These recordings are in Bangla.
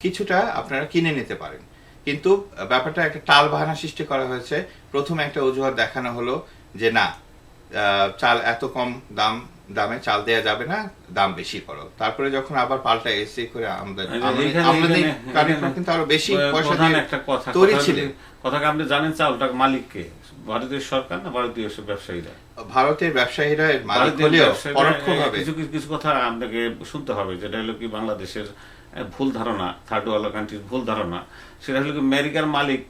কিছুটা আপনারা কিনে নিতে পারেন, কিন্তু ব্যাপারটা একটা টালবাহানা সৃষ্টি করা হয়েছে। প্রথমে একটা অজুহাত দেখানো হলো যে না, চাল এত কম দামে চাল দেয়া যাবে না, দাম বেশি করো। তারপরে যখন আবার পাল্টা এসে করে আমদানিকারীরা কিন্তু আরো বেশি পয়সা দিয়ে তৈরি ছিলেন। কথাকে আপনি জানেন চালটার মালিক কে? ভারতীয় সরকার না ভারতীয় ব্যবসায়ীরা? ভারতের ব্যবসায়ীরা মালিক হলেও পরোক্ষভাবে কিছু কথা আপনাকে শুনতে হবে, যেটা হলো কি বাংলাদেশের ভুল ধারণা, থার্ড ওয়ার্ল্ড কান্ট্রির ভুল ধারণা। সেটা হলো কি আমেরিকার মালিক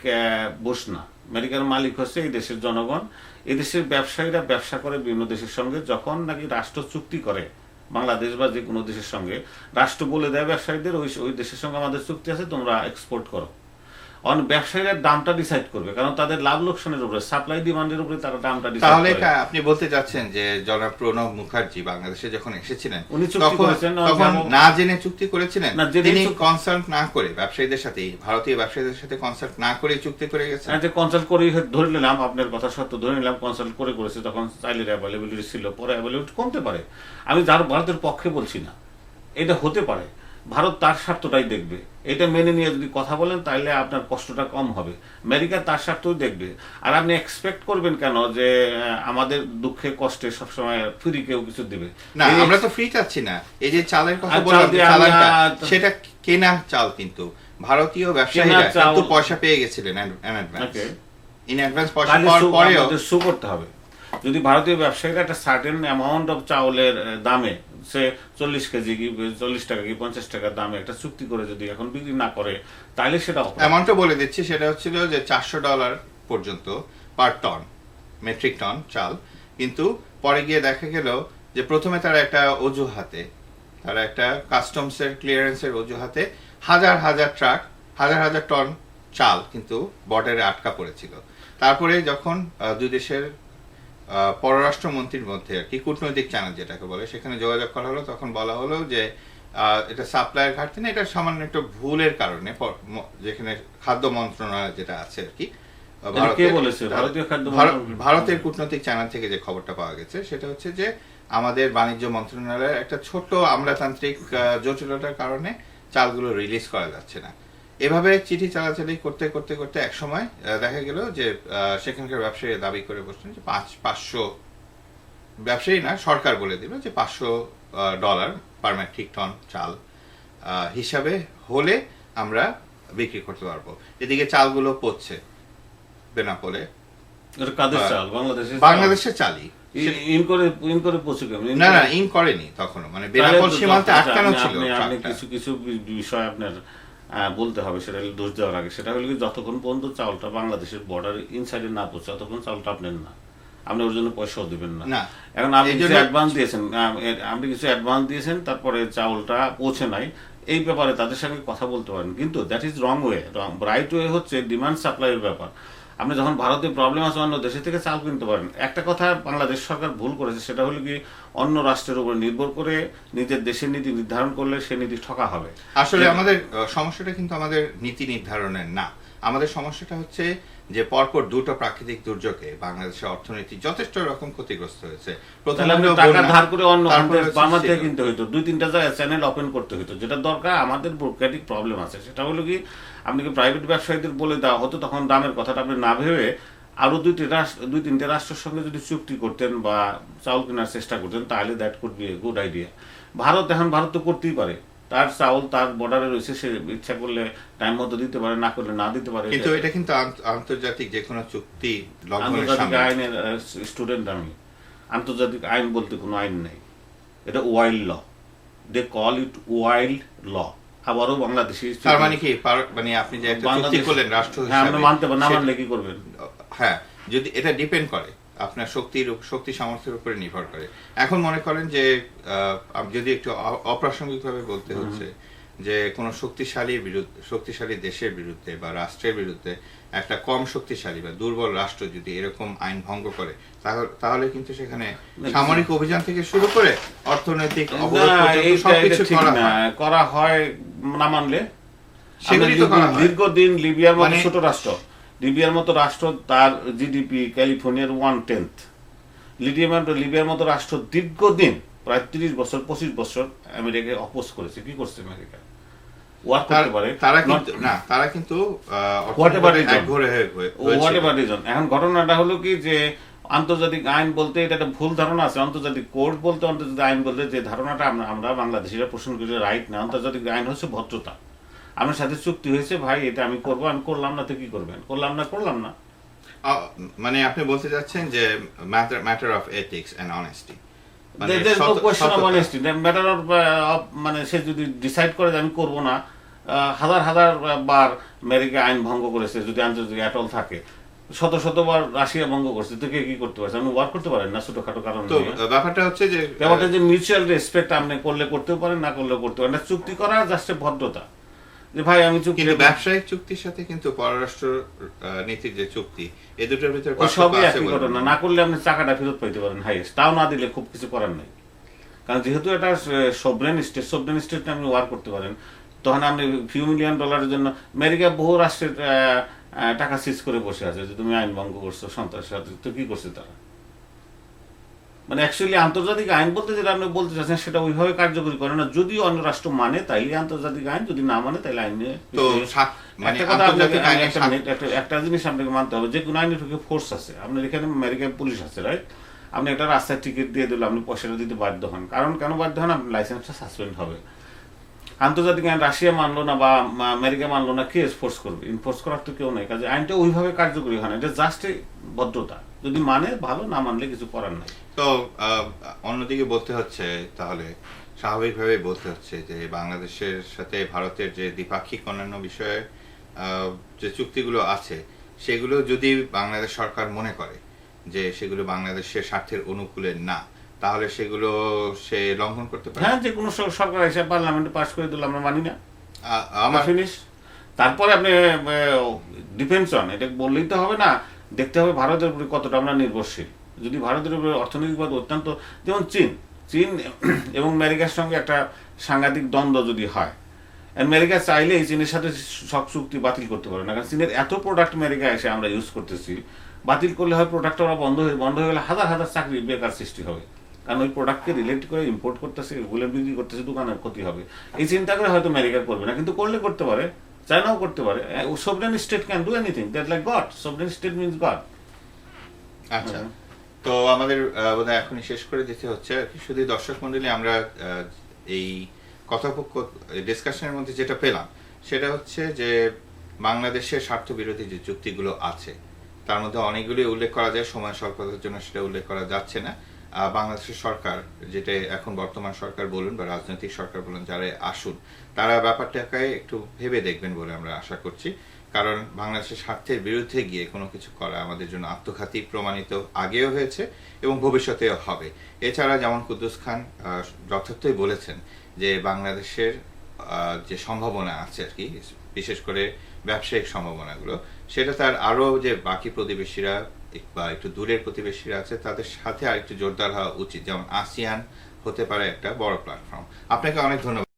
বুশ না, আমেরিকার মালিক হচ্ছে এই দেশের জনগণ। এই দেশের ব্যবসায়ীরা ব্যবসা করে বিভিন্ন দেশের সঙ্গে। যখন নাকি রাষ্ট্র চুক্তি করে বাংলাদেশ বা যে কোনো দেশের সঙ্গে, রাষ্ট্র বলে দেয় ব্যবসায়ীদের ওই দেশের সঙ্গে আমাদের চুক্তি আছে, তোমরা এক্সপোর্ট করো। ব্যবসায়ীরা দামটা ডিসাইড করবে, কারণ তাদের লাভ লোকসানের উপরে, সাপ্লাই ডিমান্ডের উপরে তারা দামটা ডিসাইড করে। তাহলে আপনি বলতে যাচ্ছেন যে জনাব প্রণব মুখার্জি বাংলাদেশে যখন এসেছিলেন উনি চুক্তি করেছেন, তখন না জেনে চুক্তি করেছিলেন? তিনি কনসাল্ট না করে ব্যবসায়ীদের সাথে, ভারতীয় ব্যবসায়ীদের সাথে কনসাল্ট না করে চুক্তি করে গেছেন? যে কনসাল্ট করে ধরে নিলাম, আপনার কথা সত্য ধরে নিলাম, কনসাল্ট করেছে, তখন চাইলের অ্যাভেলেবিলিটি ছিল, পরে অ্যাভেলেবিলিটি কমতে পারে। আমি ভারতের পক্ষে বলছি না, এটা হতে পারে। ভারত তার স্বার্থটাই দেখবে, এটা মেনে নিয়ে যদি কথা বলেন তাহলে আপনার কষ্টটা কম হবে। আমেরিকা তার স্বার্থই দেখবে। আর আপনি এক্সপেক্ট করবেন কেন যে আমাদের দুঃখে কষ্টে সবসময় ফ্রি কেউ কিছু দিবে? না, আমরা তো ফ্রি চাচ্ছি না। এই যে চালের কথা বললাম, সেটা কেনা চাল, কিন্তু ভারতীয় ব্যবসায়ীরা কিন্তু পয়সা পেয়ে গেছিলেন ইন অ্যাডভান্স। পয়সা পাওয়ার পরেও শো করতে হবে। যদি ভারতীয় ব্যবসায়ীরা একটা সার্টেন অ্যামাউন্ট অফ চাউলের দামে, সে 40 কেজি কি 40 টাকা কি 50 টাকার দামে একটা চুক্তি করে যদি এখন বিক্রি না করে, তাহলে সেটা অ্যামাউন্টটা বলে দিচ্ছি। সেটা হচ্ছিল যে $400 পর্যন্ত পার টন, মেট্রিক টন চাল। কিন্তু পরে গিয়ে দেখা গেল যে প্রথমে তারা একটা অজুহাতে, তারা একটা কাস্টমসের ক্লিয়ারেন্সের অজুহাতে হাজার হাজার ট্রাক, হাজার হাজার টন চাল কিন্তু বর্ডারে আটকা পড়েছিল। তারপরে যখন দুই দেশের পররাষ্ট্রমন্ত্রীর মধ্যে আর কি কূটনৈতিক চ্যানেল যেটাকে বলে, সেখানে যোগাযোগ করা হলো, তখন বলা হলো যে এটা সাপ্লাইয়ের ঘাটতি না, এটা সামান্য একটা ভুলের কারণে, যেখানে খাদ্য মন্ত্রণালয় যেটা আছে আর কি, ভারতের কূটনৈতিক চ্যানেল থেকে যে খবরটা পাওয়া গেছে সেটা হচ্ছে যে আমাদের বাণিজ্য মন্ত্রণালয়ের একটা ছোট আমলাতান্ত্রিক জটিলতার কারণে চালগুলো রিলিজ করা যাচ্ছে না। এভাবে চিঠি চালাচালি করতে করতে করতে এক সময় দেখা গেল যে সেখানকার ব্যবসায়ী দাবি করে বসছেন যে 500, ব্যবসায়ী না, সরকার বলে দিল যে $500 পার মেট্রিক টন চাল হিসাবে হলে আমরা বিক্রি করতে পারবো। এদিকে চালগুলো পড়ছে বেনাপোলে। বাংলাদেশের চালই ইন করে পৌঁছে না, ইন করেনি তখনও, মানে বেনাপোল সীমান্তে আটকানো ছিল। কিছু কিছু বিষয় আপনার বলতে হবে, সেটা দোষ দেওয়ার আগে। সেটা হলো কি, যতক্ষণ পর্যন্ত চাউলটা বাংলাদেশের বর্ডার ইনসাইডে না পৌঁছে ততক্ষণ চাউলটা আপনার না, আপনি ওর জন্য পয়সাও দেবেন না। এখন আপনি কিছু অ্যাডভান্স দিয়েছেন, তারপরে চাউলটা পৌঁছে নাই, এই ব্যাপারে তাদের সঙ্গে কথা বলতে পারেন। কিন্তু that is wrong way. Right way হচ্ছে ডিমান্ড সাপ্লাইয়ের ব্যাপার। আপনি যখন ভারতে প্রবলেম আছে অন্য দেশে থেকে চাল কিনতে পারেন। একটা কথা বাংলাদেশ সরকার ভুল করেছে, সেটা হলো কি, অন্য রাষ্ট্রের উপর নির্ভর করে নিজের দেশের নীতি নির্ধারণ করলে সে নীতি ঠকা হবে। আসলে আমাদের সমস্যাটা কিন্তু আমাদের নীতি নির্ধারণের না, আমাদের সমস্যাটা হচ্ছে যে পরপর দুটো প্রাকৃতিক দুর্যোগে বাংলাদেশের অর্থনীতি যথেষ্ট রকম ক্ষতিগ্রস্ত হয়েছে। টাকা ধার করে অন্য বাংলাদেশে কিনতে হইতো, 2-3টা জায়গায় চ্যানেল ওপেন করতে হইতো। যেটা দরকার, আমাদের ব্যুরোক্রেটিক প্রবলেম আছে, সেটা হলো কি, আপনি কি প্রাইভেট ব্যবসায়ীদের বলে দেওয়া হতো, তখন দামের কথাটা আপনি না ভেবে আরো 2-3টে রাষ্ট্রের সঙ্গে যদি চুক্তি করতেন বা চাউল কেনার চেষ্টা করতেন, তাহলে that could B a good idea. Bharat তো করতেই পারে, তার চাউল তার বর্ডারে রয়েছে, সে ইচ্ছা করলে টাইম মতো দিতে পারে, না করলে না দিতে পারে। কিন্তু এটা কিন্তু আন্তর্জাতিক যে কোনো চুক্তি লঙ্ঘনের সামনে। আন্তর্জাতিক আইনের স্টুডেন্ট আমি, আন্তর্জাতিক আইন বলতে কোনো আইন নেই, এটা wild law, they call it wild law. আবারও বাংলাদেশি, তার মানে কি, মানে আপনি যে একটা চুক্তি করলেন রাষ্ট্র হিসেবে, মানতে পারেন, না মানলে কি করবেন? হ্যাঁ, যদি এটা ডিপেন্ড করে আপনার শক্তি সামর্থ্যের উপরে নির্ভর করে। এখন মনে করেন যে যদি একটু অপ্রাসঙ্গিকভাবে বলতে হচ্ছে যে কোনো শক্তিশালী দেশের বিরুদ্ধে বা রাষ্ট্রের বিরুদ্ধে একটা কম শক্তিশালী বা দুর্বল রাষ্ট্র যদি এরকম আইন ভঙ্গ করে, তাহলে কিন্তু সেখানে সামরিক অভিযান থেকে শুরু করে অর্থনৈতিক অবরোধ পর্যন্ত সবকিছু করা হয়। না মানলে দীর্ঘদিন লিবিয়ার মতো ছোট রাষ্ট্র, তার জিডিপি ক্যালিফোর্নিয়ার 1/10। লিবিয়ার মতো রাষ্ট্র দীর্ঘদিন, প্রায় 30 বছর 25 বছর আমেরিকাকে অপোজ করেছে। কি করছে আমেরিকা? ওয়ার্ক করতে পারে, তারা কিন্তু Whatever reason. একঘরে হোয়াটএভার রিজন। এখন ঘটনাটা হলো কি যে আন্তর্জাতিক আইন বলতে এটা একটা ভুল ধারণা আছে। আন্তর্জাতিক কোর্ট বলতে, আন্তর্জাতিক আইন বলতে যে ধারণাটা আমরা বাংলাদেশিরা পোষণ করি রাইট না। আন্তর্জাতিক আইন হচ্ছে ভদ্রতা। আমার সাথে চুক্তি হয়েছে, ভাই এটা আমি করবো, আমি করলাম না তো কি করবেন, করলাম না। মানে আপনি বলতে যাচ্ছেন যে matter of ethics and honesty, There's no question of honesty. The matter of মানে সে যদি ডিসাইড করে যে আমি করব না, হাজার বার আমেরিকা আইন ভঙ্গ করেছে, যদি আন্তর্জাতিক অ্যাটল থাকে, শতবার রাশিয়া ভঙ্গ করছে, তো কে কি করতে পারছে? আপনি ওয়ার করতে পারেন না ছোটখাটো কারণ। তো ব্যাপারটা হচ্ছে যে মিউচুয়াল রেসপেক্ট আপনি করলে করতেও পারেন, না করলেও করতে পারেন। চুক্তি করা জাস্ট ভদ্রতা, যে ভাই আমি চুক্তি। কিন্তু ব্যবসায়িক চুক্তির সাথে কিন্তু পররাষ্ট্র নীতির যে চুক্তি, এই দুটোর ভিতরে সবই একই ঘটনা। না করলে আপনি টাকাটা ফেরত পাইতে পারেন হাইয়েস্ট, তাও না দিলে খুব কিছু করার নাই। কারণ যেহেতু এটা সবরেন স্টেট আপনি ওয়ার করতে পারেন, তখন আপনি ফিউ মিলিয়ন ডলারের জন্য আমেরিকা বহু রাষ্ট্রের টাকা সিজ করে বসে আছে যে তুমি আইন ভঙ্গ করছো, সন্ত্রাসের সাথে। তো কি করছে তারা? মানে অ্যাকচুয়ালি আন্তর্জাতিক আইন বলতে যেটা আপনি বলতে চাচ্ছেন সেটা ওইভাবে কার্যকরী করে না। যদি অন্য রাষ্ট্র মানে তাইলে আন্তর্জাতিক আইন, যদি না মানে তাইলে আইন নিয়ে। একটা জিনিস আপনাকে মানতে হবে, যে কোনো আইনের ফোর্স আছে। আপনার এখানে আমেরিকান পুলিশ আছে, রাইট? আপনি একটা রাস্তায় টিকিট দিয়ে দিলে আপনি পয়সাটা দিতে বাধ্য হন। কারণ কেন বাধ্য হন? আপনার লাইসেন্সটা সাসপেন্ড হবে। আন্তর্জাতিক আইন রাশিয়া মানলো না বা আমেরিকা মানলো না, কে ফোর্স করবে? ইনফোর্স করার তো কেউ নেই। কাজে আইনটা ওইভাবে কার্যকরী হয় না। এটা জাস্ট ভদ্রতা। যদি মানে ভালো, না মানলে কিছু করার নাই। তো অন্যদিকে বলতে হচ্ছে, তাহলে স্বাভাবিকভাবে বলতে হচ্ছে যে বাংলাদেশের সাথে ভারতের যে দ্বিপাক্ষিক অন্যান্য বিষয়ে যে চুক্তিগুলো আছে, সেগুলো যদি বাংলাদেশ সরকার মনে করে যে সেগুলো বাংলাদেশের স্বার্থের অনুকূলে না, তাহলে সেগুলো সে লঙ্ঘন করতে পারে। হ্যাঁ, যে কোনো সরকার এসে পার্লামেন্টে পাস করে দিল, আমরা মানি না, আমার ফিনিশ। তারপরে আপনি ডিফেন্স অন, এটা বললেই তো হবে না, দেখতে হবে ভারতের উপরে কতটা আমরা নির্ভরশীল। যদি ভারতের উপরে অর্থনৈতিকভাবে অত্যন্ত, যেমন চীন এবং আমেরিকার সঙ্গে একটা সাংঘাতিক দ্বন্দ্ব যদি হয়, আমেরিকা চাইলে এই চীনের সাথে সব চুক্তি বাতিল করতে পারে না। কারণ চীনের এত প্রোডাক্ট আমেরিকা এসে আমরা ইউজ করতেছি, বাতিল করলে হয় প্রোডাক্ট ওরা বন্ধ হয়ে গেলে হাজার চাকরি বেকার সৃষ্টি হবে। কারণ ওই প্রোডাক্টকে রিলেট করে ইম্পোর্ট করতেছে, এগুলো বিক্রি করতেছে, দোকানের ক্ষতি হবে। এই চিন্তা করে হয়তো আমেরিকা করবে না, কিন্তু করলে করতে পারে, চায়নাও করতে পারে। Sovereign state can do anything, that like god. Sovereign state means god. আচ্ছা, তো আমাদের বোধহয় এখনই শেষ করে দিতে হচ্ছে। শুধু দর্শক মন্ডলী, আমরা এই ডিসকাশনের মধ্যে যেটা পেলাম সেটা হচ্ছে যে বাংলাদেশের স্বার্থ বিরোধী যে চুক্তিগুলো আছে তার মধ্যে অনেকগুলি উল্লেখ করা যায়, সময় স্বল্পতার জন্য সেটা উল্লেখ করা যাচ্ছে না। বাংলাদেশের সরকার, যেটা এখন বর্তমান সরকার বলুন বা রাজনৈতিক সরকার বলুন, যারা আসুন, তারা ব্যাপারটাকে একটু ভেবে দেখবেন বলে আমরা আশা করছি। কারণ বাংলাদেশের স্বার্থের বিরুদ্ধে গিয়ে কোনো কিছু করা আমাদের জন্য আত্মঘাতী প্রমাণিত আগেও হয়েছে এবং ভবিষ্যতেও হবে। এছাড়া যেমন কুদ্দুস খান যথার্থই বলেছেন যে বাংলাদেশের যে সম্ভাবনা আছে আর কি, বিশেষ করে ব্যবসায়িক সম্ভাবনাগুলো, সেটা তার আরও যে বাকি প্রতিবেশীরা বা একটু দূরের প্রতিবেশীরা আছে তাদের সাথে আর একটু জোরদার হওয়া উচিত। যেমন আসিয়ান হতে পারে একটা বড় প্ল্যাটফর্ম। আপনাকে অনেক ধন্যবাদ।